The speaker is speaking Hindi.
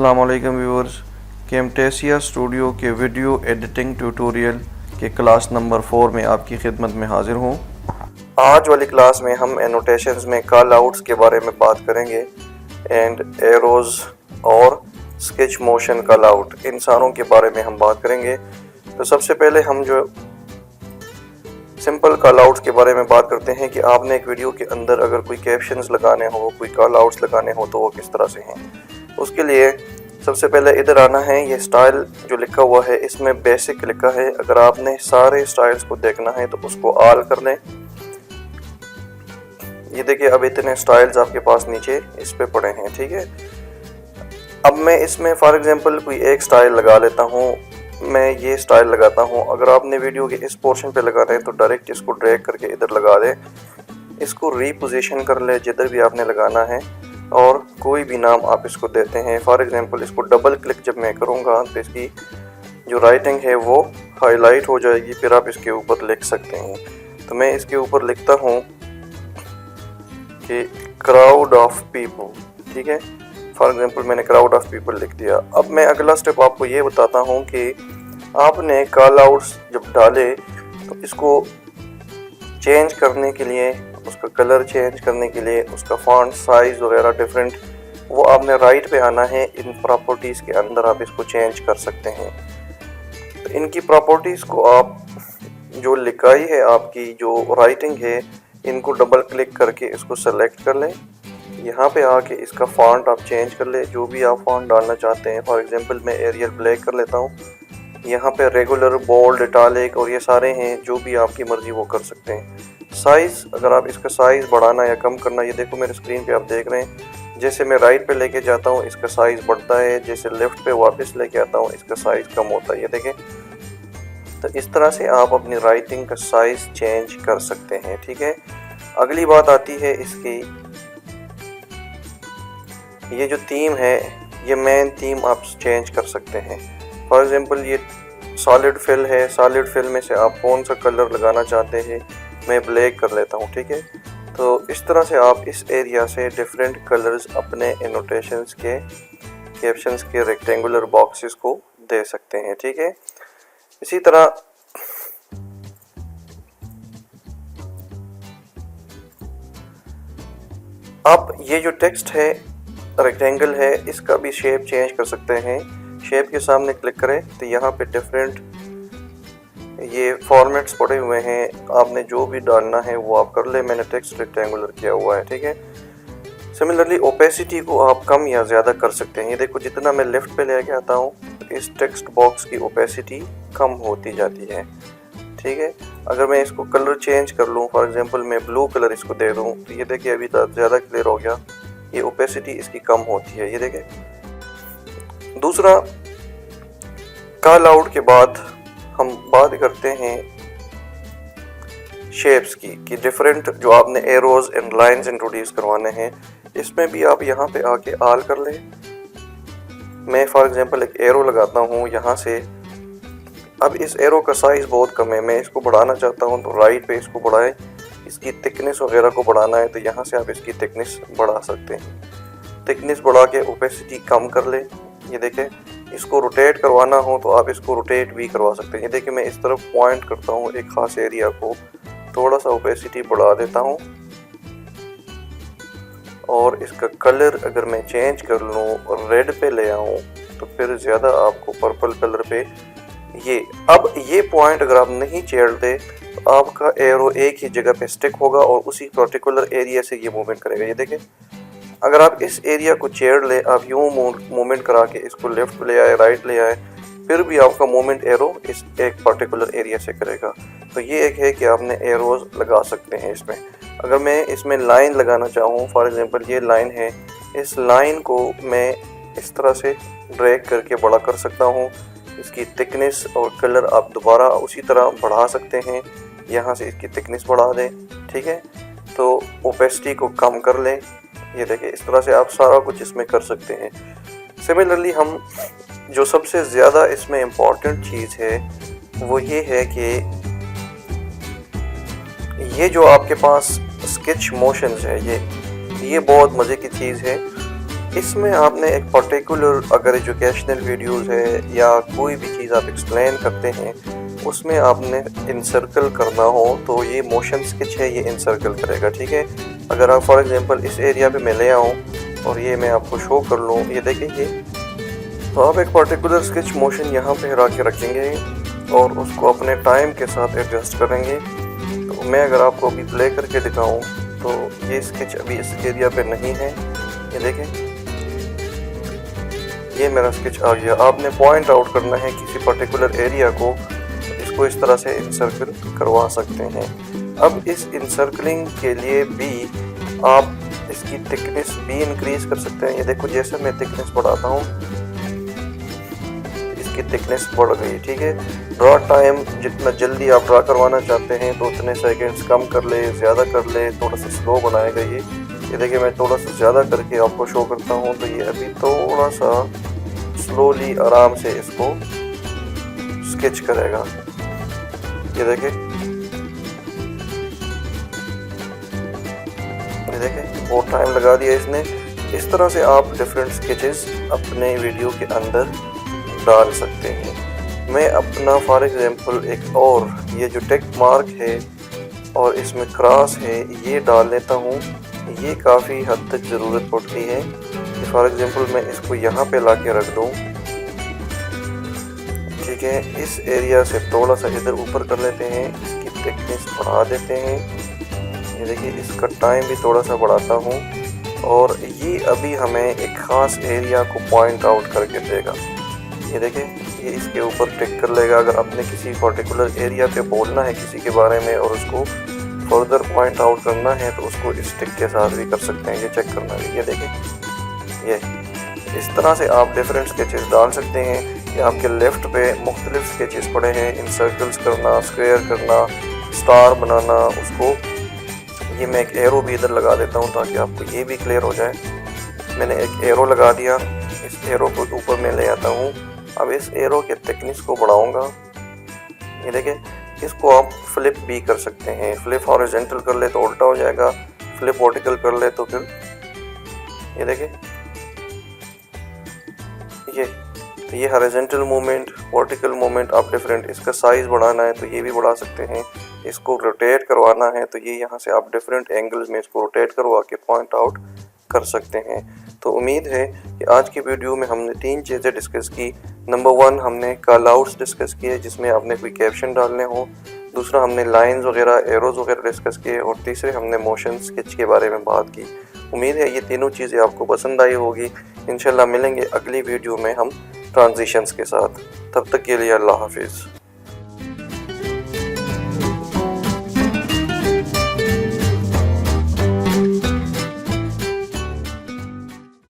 अस्सलाम वालेकुम व्यूअर्स, कैमटेसिया स्टूडियो के वीडियो एडिटिंग ट्यूटोरियल के क्लास नंबर 4 में आपकी खिदमत में हाजिर हूँ। आज वाली क्लास में हम एनोटेशंस में कॉल आउट्स के बारे में बात करेंगे एंड एरोज़ और sketch motion call out in सारों के बारे में हम बात करेंगे। तो सबसे पहले हम जो सिंपल कॉल आउट्स के बारे में बात करते हैं कि आपने एक वीडियो के अंदर अगर कोई कैप्शंस लगाने हो, कोई कॉल आउट्स लगाने हो तो वो किस तरह से हैं। उसके लिए सबसे पहले इधर आना है। ये स्टाइल जो लिखा हुआ है इसमें बेसिक लिखा है। अगर आपने सारे स्टाइल्स को देखना है तो उसको ऑल कर लें। ये देखिए अब इतने स्टाइल्स आपके पास नीचे इस पे पड़े हैं, ठीक है। अब मैं इसमें फॉर एग्जांपल कोई एक स्टाइल लगा लेता हूँ। मैं ये स्टाइल लगाता हूँ। अगर आपने वीडियो के इस पोर्शन पे लगाना है तो डायरेक्ट इसको ड्रैग करके इधर लगा दें। इसको रीपोजीशन कर ले जिधर भी आपने लगाना है और कोई भी नाम आप इसको देते हैं। फॉर एग्जांपल इसको डबल क्लिक जब मैं करूँगा तो इसकी जो राइटिंग है वो हाईलाइट हो जाएगी, फिर आप इसके ऊपर लिख सकते हैं। तो मैं इसके ऊपर लिखता हूँ कि क्राउड ऑफ पीपल, ठीक है। फॉर एग्जांपल मैंने क्राउड ऑफ पीपल लिख दिया। अब मैं अगला स्टेप आपको ये बताता हूँ कि आपने कॉल आउट्स जब डाले तो इसको चेंज करने के लिए, उसका कलर चेंज करने के लिए, उसका फॉन्ट साइज वगैरह डिफरेंट, वो आपने राइट पे आना है। इन प्रॉपर्टीज़ के अंदर आप इसको चेंज कर सकते हैं। तो इनकी प्रॉपर्टीज़ को आप जो लिखाई है, आपकी जो राइटिंग है, इनको डबल क्लिक करके इसको सेलेक्ट कर लें। यहाँ पे आके इसका फॉन्ट आप चेंज कर ले, जो भी आप फॉन्ट डालना चाहते हैं। फॉर एग्जांपल मैं एरियल ब्लैक कर लेता हूँ। यहाँ पे रेगुलर, बोल्ड, इटालिक और ये सारे हैं, जो भी आपकी मर्ज़ी वो कर सकते हैं। साइज़, अगर आप इसका साइज़ बढ़ाना या कम करना, ये देखो मेरे स्क्रीन पे आप देख रहे हैं। जैसे मैं राइट पे लेके जाता हूँ इसका साइज़ बढ़ता है, जैसे लेफ़्ट पे वापस लेके आता हूँ इसका साइज़ कम होता है, ये देखें। तो इस तरह से आप अपनी राइटिंग का साइज़ चेंज कर सकते हैं, ठीक है। अगली बात आती है इसकी, ये जो थीम है, ये मेन थीम आप चेंज कर सकते हैं। फॉर एग्जांपल ये सॉलिड फिल है। सॉलिड फिल में से आप कौन सा कलर लगाना चाहते हैं, मैं ब्लैक कर लेता हूँ, ठीक है। तो इस तरह से आप इस एरिया से डिफरेंट कलर्स अपने एनोटेशंस के, कैप्शंस के रेक्टेंगुलर बॉक्सेस को दे सकते हैं, ठीक है। इसी तरह आप ये जो टेक्स्ट है, रेक्टेंगल है, इसका भी शेप चेंज कर सकते हैं। शेप के सामने क्लिक करें तो यहाँ पे डिफरेंट ये फॉर्मेट्स पड़े हुए हैं। आपने जो भी डालना है वो आप कर ले। मैंने टेक्स्ट रेक्टेंगुलर किया हुआ है, ठीक है। सिमिलरली ओपेसिटी को आप कम या ज़्यादा कर सकते हैं। ये देखो जितना मैं लेफ्ट पे लेके आता हूँ तो इस टेक्स्ट बॉक्स की ओपेसिटी कम होती जाती है, ठीक है। अगर मैं इसको कलर चेंज कर लूँ, फॉर एग्जांपल मैं ब्लू कलर इसको दे दूँ, तो ये देखिए अभी तक ज़्यादा क्लियर हो गया। ये ओपेसिटी इसकी कम होती है, ये देखें। दूसरा, कॉल आउट के बाद हम बात करते हैं शेप्स की, कि डिफरेंट जो आपने एरोज एंड लाइंस इंट्रोड्यूस करवाने हैं, इसमें भी आप यहाँ पे आके ऑल कर लें। मैं फॉर एग्जांपल एक एरो लगाता हूँ यहाँ से। अब इस एरो का साइज़ बहुत कम है, मैं इसको बढ़ाना चाहता हूँ तो राइट पे इसको बढ़ाएं। इसकी थिकनेस वगैरह को बढ़ाना है तो यहाँ से आप इसकी थिकनेस बढ़ा सकते हैं। थिकनेस बढ़ा के ओपेसिटी कम कर ले। ये देखें, इसको रोटेट करवाना हो तो आप इसको रोटेट भी करवा सकते हैं। ये देखिए मैं इस तरफ पॉइंट करता हूँ एक खास एरिया को, थोड़ा सा ओपेसिटी बढ़ा देता हूँ और इसका कलर अगर मैं चेंज कर लूँ और रेड पे ले आऊँ तो फिर ज़्यादा आपको पर्पल कलर पे अब ये पॉइंट अगर आप नहीं छेड़ते तो आपका एरो एक ही जगह पे स्टिक होगा और उसी पर्टिकुलर एरिया से ये मूवमेंट करेगा। ये देखें, अगर आप इस एरिया को छेड़ ले, आप यूँ मूवमेंट करा के इसको लेफ्ट ले आए, राइट ले आए, फिर भी आपका मूवमेंट एरो इस एक पर्टिकुलर एरिया से करेगा। तो ये एक है कि आपने एरोज लगा सकते हैं इसमें। अगर मैं इसमें लाइन लगाना चाहूँ, फॉर एग्जांपल ये लाइन है, इस लाइन को मैं इस तरह से ड्रैग करके बड़ा कर सकता हूँ। इसकी थिकनेस और कलर आप दोबारा उसी तरह बढ़ा सकते हैं। यहाँ से इसकी थिकनेस बढ़ा दें, ठीक है। तो ओपेसिटी को कम कर लें। ये देखिए इस तरह से आप सारा कुछ इसमें कर सकते हैं। सिमिलरली हम जो सबसे ज़्यादा इसमें इम्पॉर्टेंट चीज़ है वो ये है कि ये जो आपके पास स्केच मोशंस है, ये बहुत मज़े की चीज़ है। इसमें आपने एक पर्टिकुलर अगर एजुकेशनल वीडियोस है या कोई भी चीज़ आप एक्सप्लेन करते हैं उसमें आपने इंसर्कल करना हो तो ये मोशन स्केच है, ये इंसर्कल करेगा। ठीक है, अगर आप फॉर एग्जांपल इस एरिया पे मैं ले आऊँ और ये मैं आपको शो कर लूँ, ये देखें ये, तो आप एक पर्टिकुलर स्केच मोशन यहाँ पे हरा के रखेंगे और उसको अपने टाइम के साथ एडजस्ट करेंगे। तो मैं अगर आपको अभी प्ले करके दिखाऊँ तो ये स्केच अभी इस एरिया पे नहीं है, ये देखें ये मेरा स्केच आ गया। आपने पॉइंट आउट करना है किसी पर्टिकुलर एरिया को, इसको इस तरह से इंसर्कल करवा सकते हैं। अब इस इंसर्कलिंग के लिए भी आप इसकी थिकनेस भी इंक्रीज कर सकते हैं। ये देखो जैसे मैं थिकनेस बढ़ाता हूँ इसकी थिकनेस बढ़ गई। ठीक है, ड्रा टाइम जितना जल्दी आप ड्रा करवाना चाहते हैं तो उतने सेकंड्स कम कर ले, ज़्यादा कर ले, थोड़ा सा स्लो बनाएगा ये देखिए मैं थोड़ा सा ज़्यादा करके आपको शो करता हूँ तो ये अभी थोड़ा सा स्लोली आराम से इसको स्केच करेगा। ये देखें बहुत टाइम लगा दिया इसने। इस तरह से आप डिफरेंट स्केचेस अपने वीडियो के अंदर डाल सकते हैं। मैं अपना फॉर एग्जांपल एक और ये जो टिक मार्क है और इसमें क्रॉस है ये डाल लेता हूँ। ये काफ़ी हद तक ज़रूरत पड़ती है। फॉर एग्जांपल मैं इसको यहाँ पे ला के रख दूँ, ठीक है, इस एरिया से थोड़ा सा इधर ऊपर कर लेते हैं, इसकी थिकनेस बढ़ा देते हैं। ये देखिए इसका टाइम भी थोड़ा सा बढ़ाता हूँ और ये अभी हमें एक ख़ास एरिया को पॉइंट आउट करके देगा। ये देखिए ये इसके ऊपर टिक कर लेगा। अगर आपने किसी पर्टिकुलर एरिया पे बोलना है किसी के बारे में और उसको फर्दर पॉइंट आउट करना है तो उसको इस टिक के साथ भी कर सकते हैं। ये चेक करना है, ये देखिए ये इस तरह से आप डिफरेंट स्केचेस डाल सकते हैं। ये आपके लेफ़्ट पे मुख्तलिफ स्केचेस पड़े हैं, इन सर्कल्स करना, स्क्वायर करना, स्टार बनाना उसको। ये मैं एक एरो भी इधर लगा देता हूँ ताकि आपको ये भी क्लियर हो जाए। मैंने एक एरो लगा दिया, इस एरो को ऊपर में ले आता हूँ। अब इस एरो के थिकनेस को बढ़ाऊँगा। ये देखिए इसको आप फ्लिप भी कर सकते हैं। फ्लिप हॉरिजॉन्टल कर ले तो उल्टा हो जाएगा, फ्लिप वर्टिकल कर ले तो फिर ये देखिए ये हॉरिजॉन्टल मूवमेंट, वर्टिकल मूवमेंट आप डिफरेंट। इसका साइज़ बढ़ाना है तो ये भी बढ़ा सकते हैं। इसको रोटेट करवाना है तो ये यहाँ से आप डिफरेंट एंगल्स में इसको रोटेट करवा के पॉइंट आउट कर सकते हैं। तो उम्मीद है कि आज की वीडियो में हमने 3 चीज़ें डिस्कस की। नंबर 1 हमने कॉल आउट्स डिस्कस किए जिसमें आपने कोई कैप्शन डालने हो। दूसरा हमने लाइंस वगैरह, एरोज़ वगैरह डिस्कस किए और तीसरे हमने मोशन स्केच के बारे में बात की। उम्मीद है ये तीनों चीज़ें आपको पसंद आई होगी। इंशाल्लाह मिलेंगे अगली वीडियो में हम ट्रांजिशंस के साथ। तब तक के लिए अल्लाह हाफिज़।